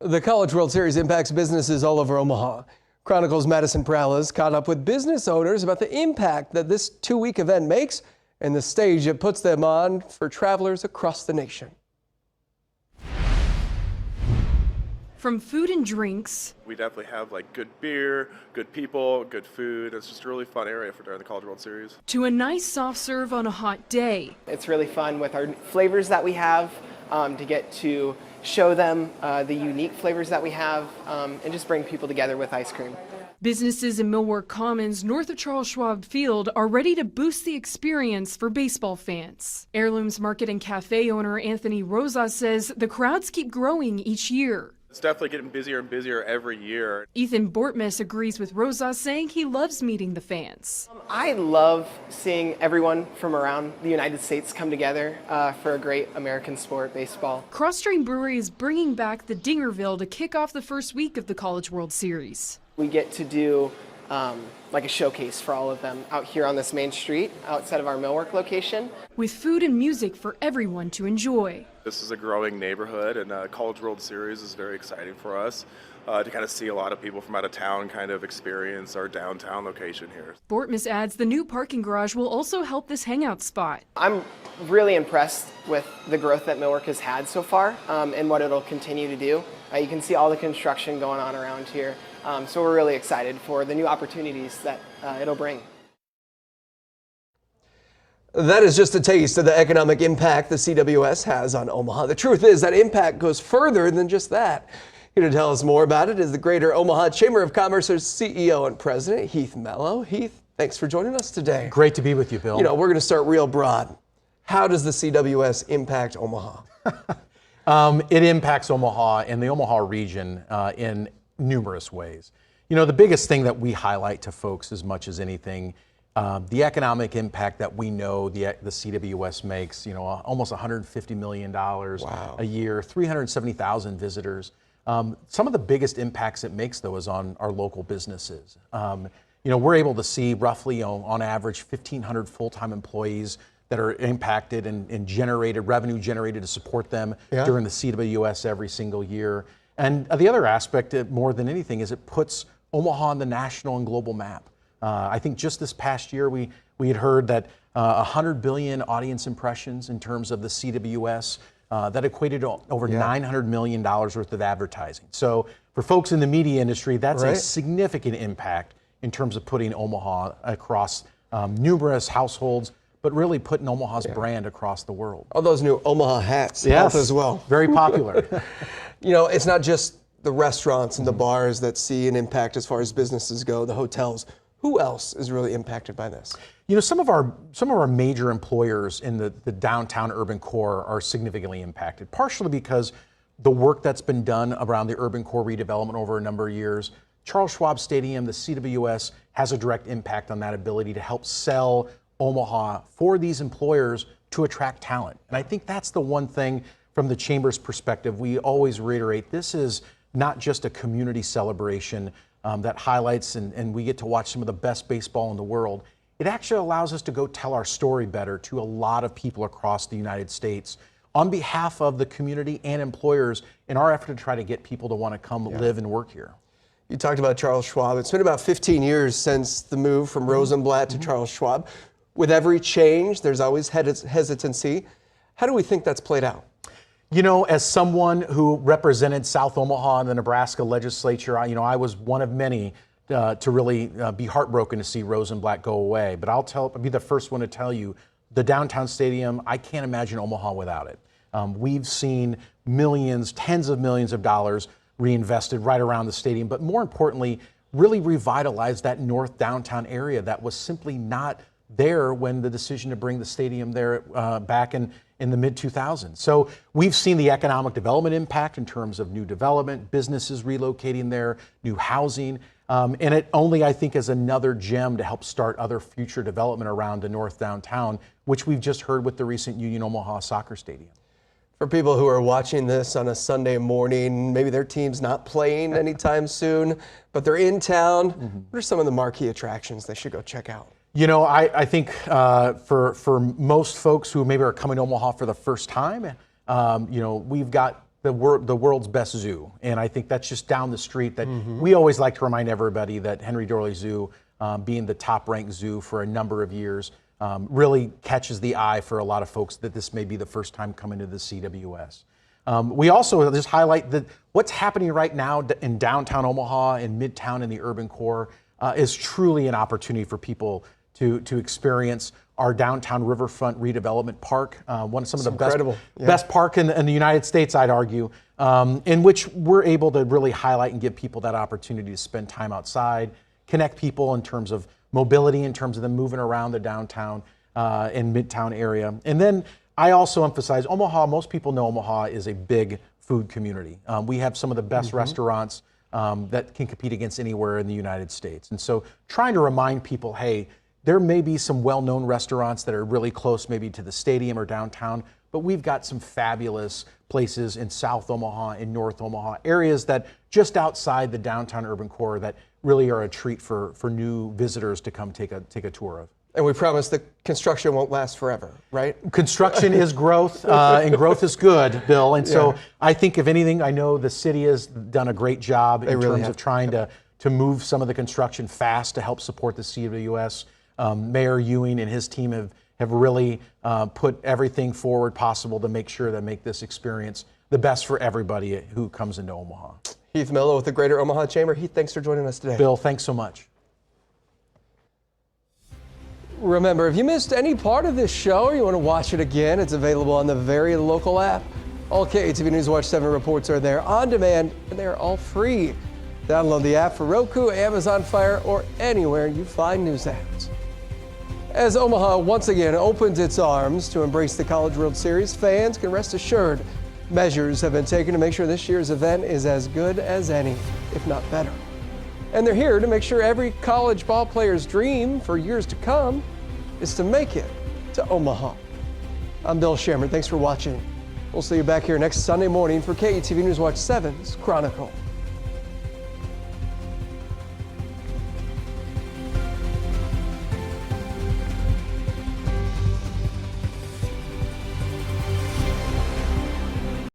The College World Series impacts businesses all over Omaha. Chronicle's Madison Perales caught up with business owners about the impact that this two-week event makes and the stage it puts them on for travelers across the nation. From food and drinks. We definitely have good beer, good people, good food. It's just a really fun area for during the College World Series. To a nice soft serve on a hot day. It's really fun with our flavors that we have to get to show them the unique flavors that we have and just bring people together with ice cream. Businesses in Millwork Commons, north of Charles Schwab Field, are ready to boost the experience for baseball fans. Heirlooms Market and Cafe owner Anthony Rosas says the crowds keep growing each year. It's definitely getting busier and busier every year. Ethan Bortmes agrees with Rosas, saying he loves meeting the fans. I love seeing everyone from around the United States come together for a great American sport, baseball. Cross-Drain Brewery is bringing back the Dingerville to kick off the first week of the College World Series. We get to do like a showcase for all of them out here on this main street outside of our Millwork location. With food and music for everyone to enjoy. This is a growing neighborhood, and College World Series is very exciting for us to kind of see a lot of people from out of town kind of experience our downtown location here. Bortmes adds the new parking garage will also help this hangout spot. I'm really impressed with the growth that Millwork has had so far and what it'll continue to do. You can see all the construction going on around here, so we're really excited for the new opportunities that it'll bring. That is just a taste of the economic impact the CWS has on Omaha. The truth is that impact goes further than just that. Here to tell us more about it is the Greater Omaha Chamber of Commerce's CEO and President, Heath Mello. Heath, thanks for joining us today. Great to be with you, Bill. You know, we're going to start real broad. How does the CWS impact Omaha? It impacts Omaha and the Omaha region in numerous ways. You know, the biggest thing that we highlight to folks as much as anything, the economic impact that we know the CWS makes, you know, almost $150 million a year, 370,000 visitors. Some of the biggest impacts it makes, though, is on our local businesses. You know, we're able to see roughly, on average, 1,500 full-time employees that are impacted and generated, revenue generated to support them during the CWS every single year. And the other aspect, more than anything, is it puts Omaha on the national and global map. I think just this past year, we had heard that 100 billion audience impressions in terms of the CWS. That equated to over $900 million worth of advertising. So for folks in the media industry, that's a significant impact in terms of putting Omaha across numerous households, but really putting Omaha's brand across the world. All those new Omaha hats help as well. Very popular. You know, it's not just the restaurants and the bars that see an impact as far as businesses go, the hotels. Who else is really impacted by this? You know, some of our major employers in the downtown urban core are significantly impacted, partially because the work that's been done around the urban core redevelopment over a number of years. Charles Schwab Stadium, the CWS, has a direct impact on that ability to help sell Omaha for these employers to attract talent. And I think that's the one thing from the Chamber's perspective we always reiterate. This is not just a community celebration that highlights and we get to watch some of the best baseball in the world. It actually allows us to go tell our story better to a lot of people across the United States on behalf of the community and employers in our effort to try to get people to want to come live and work here. You talked about Charles Schwab. It's been about 15 years since the move from Rosenblatt to Charles Schwab. With every change, there's always hesitancy. How do we think that's played out? You know, as someone who represented South Omaha in the Nebraska legislature, I was one of many to really be heartbroken to see Rosenblatt go away. But I'll be the first one to tell you, the downtown stadium, I can't imagine Omaha without it. We've seen millions, tens of millions of dollars reinvested right around the stadium, but more importantly, really revitalize that north downtown area that was simply not there when the decision to bring the stadium there back in the mid-2000s. So we've seen the economic development impact in terms of new development, businesses relocating there, new housing, and it only, I think, is another gem to help start other future development around the north downtown, which we've just heard with the recent Union Omaha soccer stadium. For people who are watching this on a Sunday morning, maybe their team's not playing anytime soon, but they're in town, what are some of the marquee attractions they should go check out? You know, I think for most folks who maybe are coming to Omaha for the first time, you know, we've got the world's best zoo. And I think that's just down the street that we always like to remind everybody that Henry Doorly Zoo, being the top ranked zoo for a number of years, really catches the eye for a lot of folks that this may be the first time coming to the CWS. We also just highlight that what's happening right now in downtown Omaha and midtown in the urban core is truly an opportunity for people to experience our downtown riverfront redevelopment park, one of some of the best park in the United States, I'd argue, in which we're able to really highlight and give people that opportunity to spend time outside, connect people in terms of mobility, in terms of them moving around the downtown and midtown area. And then I also emphasize Omaha, most people know Omaha is a big food community. We have some of the best restaurants that can compete against anywhere in the United States. And so trying to remind people, hey, there may be some well-known restaurants that are really close maybe to the stadium or downtown, but we've got some fabulous places in South Omaha, in North Omaha, areas that just outside the downtown urban core that really are a treat for new visitors to come take a tour of. And we promise the construction won't last forever, right? Construction is growth, and growth is good, Bill. And so I think, if anything, I know the city has done a great job in terms of trying to move some of the construction fast to help support the CWS. Mayor Ewing and his team have really put everything forward possible to make sure that make this experience the best for everybody who comes into Omaha. Heath Mello with the Greater Omaha Chamber. Heath, thanks for joining us today. Bill, thanks so much. Remember, if you missed any part of this show or you want to watch it again, it's available on the very local app. All KATV News Watch 7 reports are there on demand, and they're all free. Download the app for Roku, Amazon Fire, or anywhere you find news apps. As Omaha once again opens its arms to embrace the College World Series, fans can rest assured measures have been taken to make sure this year's event is as good as any, if not better. And they're here to make sure every college ball player's dream for years to come is to make it to Omaha. I'm Bill Shammer. Thanks for watching. We'll see you back here next Sunday morning for KATV News Watch 7's Chronicle.